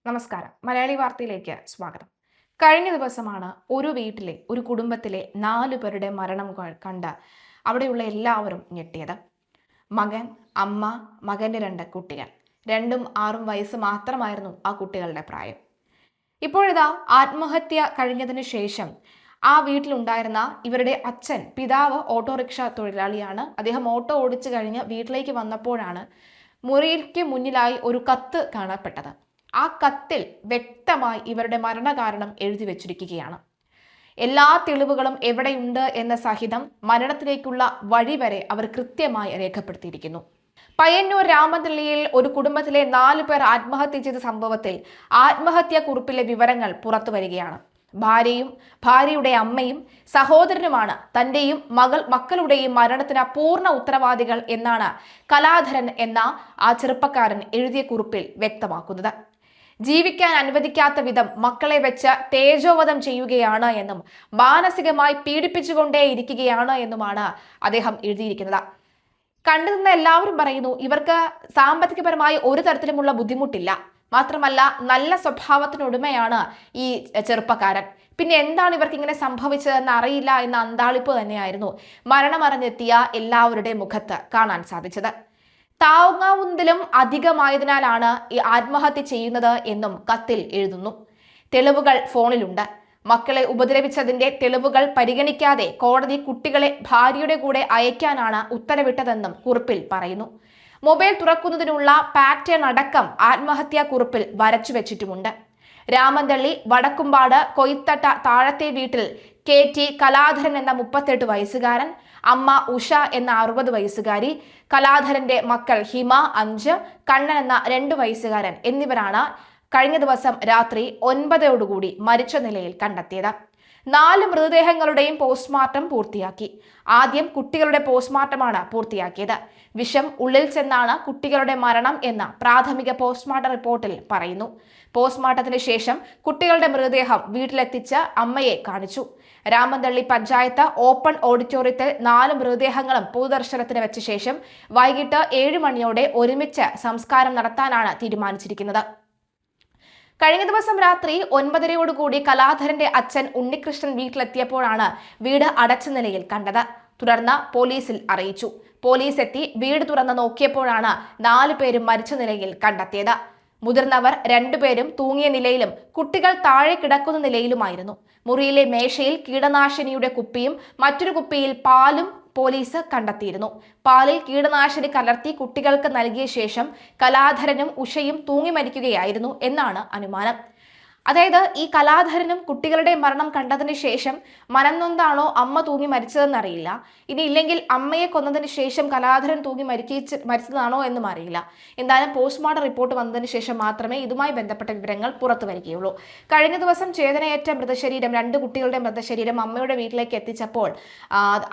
നമസ്കാരം. മലയാളി വാർത്തയിലേക്ക് സ്വാഗതം. കഴിഞ്ഞ ദിവസമാണ് ഒരു വീട്ടിലെ ഒരു കുടുംബത്തിലെ 4 പേരുടെ മരണം കണ്ട് അവിടെയുള്ള എല്ലാവരും ഞെട്ടിയത്. മകൻ, അമ്മ, മകന്റെ 2 കുട്ടികൾ. 2ഉം 6ഉം വയസ്സ് മാത്രമായിരുന്നു ആ കുട്ടികളുടെ പ്രായം. ഇപ്പോഴിതാ ആത്മഹത്യ കഴിഞ്ഞതിന് ശേഷം ആ വീട്ടിലുണ്ടായിരുന്ന ഇവരുടെ അച്ഛൻ, പിതാവ് ഓട്ടോറിക്ഷ തൊഴിലാളിയാണ്. അദ്ദേഹം ഓട്ടോ ഓടിച്ചു കഴിഞ്ഞ് വീട്ടിലേക്ക് വന്നപ്പോഴാണ് മുറിക്ക് മുന്നിലായി ഒരു കത്ത് കാണപ്പെട്ടത്. ആ കത്തിൽ വ്യക്തമായി ഇവരുടെ മരണകാരണം എഴുതി വെച്ചിരിക്കുകയാണ്. എല്ലാ തെളിവുകളും എവിടെയുണ്ട് എന്ന സഹിതം മരണത്തിലേക്കുള്ള വഴി വരെ അവർ കൃത്യമായി രേഖപ്പെടുത്തിയിരിക്കുന്നു. പയ്യന്നൂർ രാമന്തള്ളിയിൽ ഒരു കുടുംബത്തിലെ 4 പേർ ആത്മഹത്യ ചെയ്ത സംഭവത്തിൽ ആത്മഹത്യാ കുറിപ്പിലെ വിവരങ്ങൾ പുറത്തു വരികയാണ്. ഭാര്യയും ഭാര്യയുടെ അമ്മയും സഹോദരനുമാണ് തന്റെയും മക്കളുടെയും മരണത്തിന് പൂർണ്ണ ഉത്തരവാദികൾ എന്നാണ് കലാധരൻ എന്ന ആ ചെറുപ്പക്കാരൻ എഴുതിയ കുറിപ്പിൽ വ്യക്തമാക്കുന്നത്. ജീവിക്കാൻ അനുവദിക്കാത്ത വിധം മക്കളെ വെച്ച് തേജോവധം ചെയ്യുകയാണ് എന്നും മാനസികമായി പീഡിപ്പിച്ചുകൊണ്ടേയിരിക്കുകയാണ് എന്നുമാണ് അദ്ദേഹം എഴുതിയിരിക്കുന്നത്. കണ്ടുനിന്ന എല്ലാവരും പറയുന്നു, ഇവർക്ക് സാമ്പത്തികപരമായി ഒരു തരത്തിലുമുള്ള ബുദ്ധിമുട്ടില്ല, മാത്രമല്ല നല്ല സ്വഭാവത്തിനുടമയാണ് ഈ ചെറുപ്പക്കാരൻ. പിന്നെ എന്താണ് ഇവർക്ക് ഇങ്ങനെ സംഭവിച്ചതെന്ന് അറിയില്ല എന്ന അന്താളിപ്പ് തന്നെയായിരുന്നു മരണമറിഞ്ഞെത്തിയ എല്ലാവരുടെ മുഖത്ത് കാണാൻ സാധിച്ചത്. താങ്ങാവുന്നതിലും അധികമായതിനാലാണ് ഈ ആത്മഹത്യ ചെയ്യുന്നത് എന്നും കത്തിൽ എഴുതുന്നു. തെളിവുകൾ ഫോണിലുണ്ട്. മക്കളെ ഉപദ്രവിച്ചതിന്റെ തെളിവുകൾ പരിഗണിക്കാതെ കോടതി കുട്ടികളെ ഭാര്യയുടെ കൂടെ അയക്കാനാണ് ഉത്തരവിട്ടതെന്നും കുറിപ്പിൽ പറയുന്നു. മൊബൈൽ തുറക്കുന്നതിനുള്ള പാറ്റേൺ അടക്കം ആത്മഹത്യാ കുറിപ്പിൽ വരച്ചു വെച്ചിട്ടുമുണ്ട്. രാമന്തള്ളി വടക്കുംപാട് കൊയ്ത്തട്ട താഴത്തെ വീട്ടിൽ KT കലാധരൻ എന്ന 38 വയസ്സുകാരൻ, അമ്മ ഉഷ എന്ന 60 വയസ്സുകാരി, കലാധരന്റെ മക്കൾ ഹിമ 5, കണ്ണൻ എന്ന 2 വയസ്സുകാരൻ എന്നിവരാണ് കഴിഞ്ഞ ദിവസം രാത്രി 9 മരിച്ച നിലയിൽ കണ്ടെത്തിയത്. 4 മൃതദേഹങ്ങളുടെയും പോസ്റ്റ്മോർട്ടം പൂർത്തിയാക്കി. ആദ്യം കുട്ടികളുടെ പോസ്റ്റ്മോർട്ടമാണ് പൂർത്തിയാക്കിയത്. വിഷം ഉള്ളിൽ ചെന്നാണ് കുട്ടികളുടെ മരണം എന്ന് പ്രാഥമിക പോസ്റ്റ്മോർട്ടം റിപ്പോർട്ടിൽ പറയുന്നു. പോസ്റ്റ്മോർട്ടത്തിന് ശേഷം കുട്ടികളുടെ മൃതദേഹം വീട്ടിലെത്തിച്ച് അമ്മയെ കാണിച്ചു. രാമന്തള്ളി പഞ്ചായത്ത് ഓപ്പൺ ഓഡിറ്റോറിയത്തിൽ 4 മൃതദേഹങ്ങളും പൊതുദർശനത്തിന് വെച്ച ശേഷം വൈകിട്ട് 7 മണിയോടെ ഒരുമിച്ച് സംസ്കാരം നടത്താനാണ് തീരുമാനിച്ചിരിക്കുന്നത്. കഴിഞ്ഞ ദിവസം രാത്രി 9:30 കലാധരന്റെ അച്ഛൻ ഉണ്ണികൃഷ്ണൻ വീട്ടിലെത്തിയപ്പോഴാണ് വീട് അടച്ച നിലയിൽ കണ്ടത്. തുടർന്ന് പോലീസിൽ അറിയിച്ചു. പോലീസ് എത്തി വീട് തുറന്ന് നോക്കിയപ്പോഴാണ് 4 പേരും മരിച്ച നിലയിൽ കണ്ടെത്തിയത്. മുതിർന്നവർ 2 പേരും തൂങ്ങിയ നിലയിലും കുട്ടികൾ താഴെ കിടക്കുന്ന നിലയിലുമായിരുന്നു. മുറിയിലെ മേശയിൽ കീടനാശിനിയുടെ കുപ്പിയും മറ്റൊരു കുപ്പിയിൽ പാലും പോലീസ് കണ്ടെത്തിയിരുന്നു. പാലിൽ കീടനാശിനി കലർത്തി കുട്ടികൾക്ക് നൽകിയ ശേഷം കലാധരനും ഉഷയും തൂങ്ങി മരിക്കുകയായിരുന്നു എന്നാണ് അനുമാനം. അതായത് ഈ കലാധരനും കുട്ടികളുടെ മരണം കണ്ടതിന് ശേഷം മനംനൊന്താണോ അമ്മ തൂങ്ങി മരിച്ചതെന്നറിയില്ല. ഇനി ഇല്ലെങ്കിൽ അമ്മയെ കൊന്നതിന് ശേഷം കലാധരൻ തൂങ്ങി മരിച്ചതാണോ എന്നും അറിയില്ല. എന്തായാലും പോസ്റ്റ്മോർട്ടം റിപ്പോർട്ട് വന്നതിന് ശേഷം മാത്രമേ ഇതുമായി ബന്ധപ്പെട്ട വിവരങ്ങൾ പുറത്തു വരികയുള്ളൂ. കഴിഞ്ഞ ദിവസം ചേതനയേറ്റ മൃതശരീരം 2 കുട്ടികളുടെ മൃതശരീരം അമ്മയുടെ വീട്ടിലേക്ക് എത്തിച്ചപ്പോൾ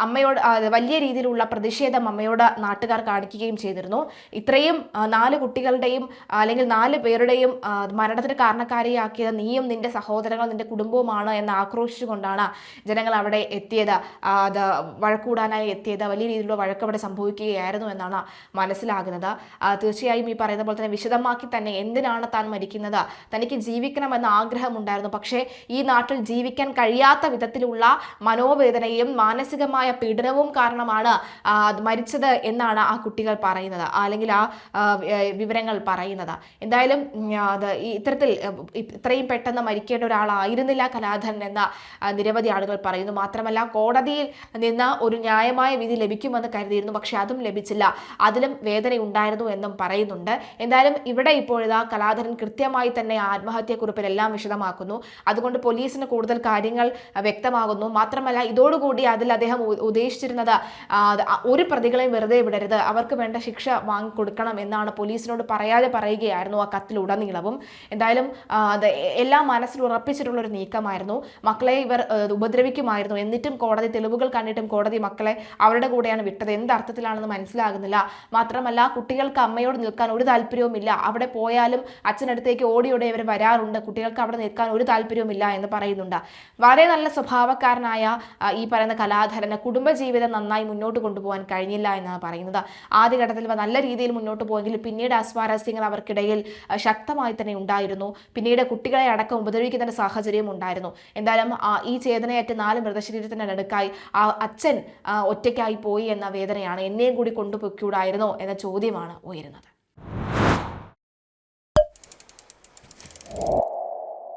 അമ്മയോട് വലിയ രീതിയിലുള്ള പ്രതിഷേധം അമ്മയോട് നാട്ടുകാർ കാണിക്കുകയും ചെയ്തിരുന്നു. ഇത്രയും 4 കുട്ടികളുടെയും അല്ലെങ്കിൽ 4 പേരുടെയും മരണത്തിന് കാരണക്കാരിയാക്കിയത് നീയും നിന്റെ സഹോദരങ്ങളും നിന്റെ കുടുംബവുമാണ് എന്ന് ആക്രോശിച്ചുകൊണ്ടാണ് ജനങ്ങൾ അവിടെ എത്തിയത്. അത് വഴക്കൂടാനായി എത്തിയത്. വലിയ രീതിയിലുള്ള വഴക്ക് അവിടെ സംഭവിക്കുകയായിരുന്നു എന്നാണ് മനസ്സിലാകുന്നത്. തീർച്ചയായും ഈ പറയുന്ന പോലെ തന്നെ വിശദമാക്കി തന്നെ എന്തിനാണ് താൻ മരിക്കുന്നത്, തനിക്ക് ജീവിക്കണമെന്ന ആഗ്രഹമുണ്ടായിരുന്നു, പക്ഷേ ഈ നാട്ടിൽ ജീവിക്കാൻ കഴിയാത്ത വിധത്തിലുള്ള മനോവേദനയും മാനസികമായ പീഡനവും കാരണമാണ് മരിച്ചത് എന്നാണ് ആ കുട്ടികൾ പറയുന്നത്, അല്ലെങ്കിൽ ആ വിവരങ്ങൾ പറയുന്നത്. എന്തായാലും ഇത്തരത്തിൽ ഇത്രയും പെട്ടെന്ന് മരിക്കേണ്ട ഒരാളായിരുന്നില്ല കലാധരൻ എന്ന നിരവധി ആളുകൾ പറയുന്നു. മാത്രമല്ല കോടതിയിൽ നിന്ന് ഒരു ന്യായമായ വിധി ലഭിക്കുമെന്ന് കരുതിയിരുന്നു, പക്ഷെ അതും ലഭിച്ചില്ല. അതിലും വേദന ഉണ്ടായിരുന്നു എന്നും പറയുന്നുണ്ട്. എന്തായാലും ഇവിടെ ഇപ്പോഴിതാ കലാധരൻ കൃത്യമായി തന്നെ ആത്മഹത്യാക്കുറിപ്പിൽ എല്ലാം വിശദമാക്കുന്നു. അതുകൊണ്ട് പോലീസിന് കൂടുതൽ കാര്യങ്ങൾ വ്യക്തമാകുന്നു. മാത്രമല്ല ഇതോടുകൂടി അതിൽ അദ്ദേഹം ഉദ്ദേശിച്ചിരുന്നത് ഒരു പ്രതികളെയും വെറുതെ വിടരുത്, അവർക്ക് വേണ്ട ശിക്ഷ വാങ്ങിക്കൊടുക്കണം എന്നാണ് പോലീസിനോട് പറയാതെ പറയുകയായിരുന്നു ആ കത്തിലുടനീളവും. എന്തായാലും എല്ലാം മനസ്സിൽ ഉറപ്പിച്ചിട്ടുള്ള ഒരു നീക്കമായിരുന്നു. മക്കളെ ഇവർ ഉപദ്രവിക്കുമായിരുന്നു. എന്നിട്ടും കോടതി തെളിവുകൾ കണ്ടിട്ടും കോടതി മക്കളെ അവരുടെ കൂടെയാണ് വിട്ടത്. എന്തർത്ഥത്തിലാണെന്ന് മനസ്സിലാകുന്നില്ല. മാത്രമല്ല, കുട്ടികൾക്ക് അമ്മയോട് നിൽക്കാൻ ഒരു താല്പര്യവുമില്ല. അവിടെ പോയാലും അച്ഛനടുത്തേക്ക് ഓടി ഇവർ വരാറുണ്ട്. കുട്ടികൾക്ക് അവിടെ നിൽക്കാൻ ഒരു താല്പര്യവുമില്ല എന്ന് പറയുന്നുണ്ട്. വളരെ നല്ല സ്വഭാവക്കാരനായ ഈ പറയുന്ന കലാധരന് കുടുംബജീവിതം നന്നായി മുന്നോട്ട് കൊണ്ടുപോകാൻ കഴിഞ്ഞില്ല എന്നാണ് പറയുന്നത്. ആദ്യഘട്ടത്തിൽ നല്ല രീതിയിൽ മുന്നോട്ട് പോയെങ്കിലും പിന്നീട് അസ്വാരസ്യങ്ങൾ അവർക്കിടയിൽ ശക്തമായി തന്നെ ഉണ്ടായിരുന്നു. പിന്നീട് കുട്ടികളെ അടക്കം ഉപദ്രവിക്കുന്ന സാഹചര്യം ഉണ്ടായിരുന്നു. എന്തായാലും ഈ ചേതനയേറ്റ് 4 മൃതശരീരത്തിന് നടുക്കായി ആ അച്ഛൻ ഒറ്റയ്ക്കായി പോയി എന്ന വേദനയാണ്. എന്നെയും കൂടി കൊണ്ടുപോയിക്കൂടായിരുന്നോ എന്ന ചോദ്യമാണ് ഉയരുന്നത്.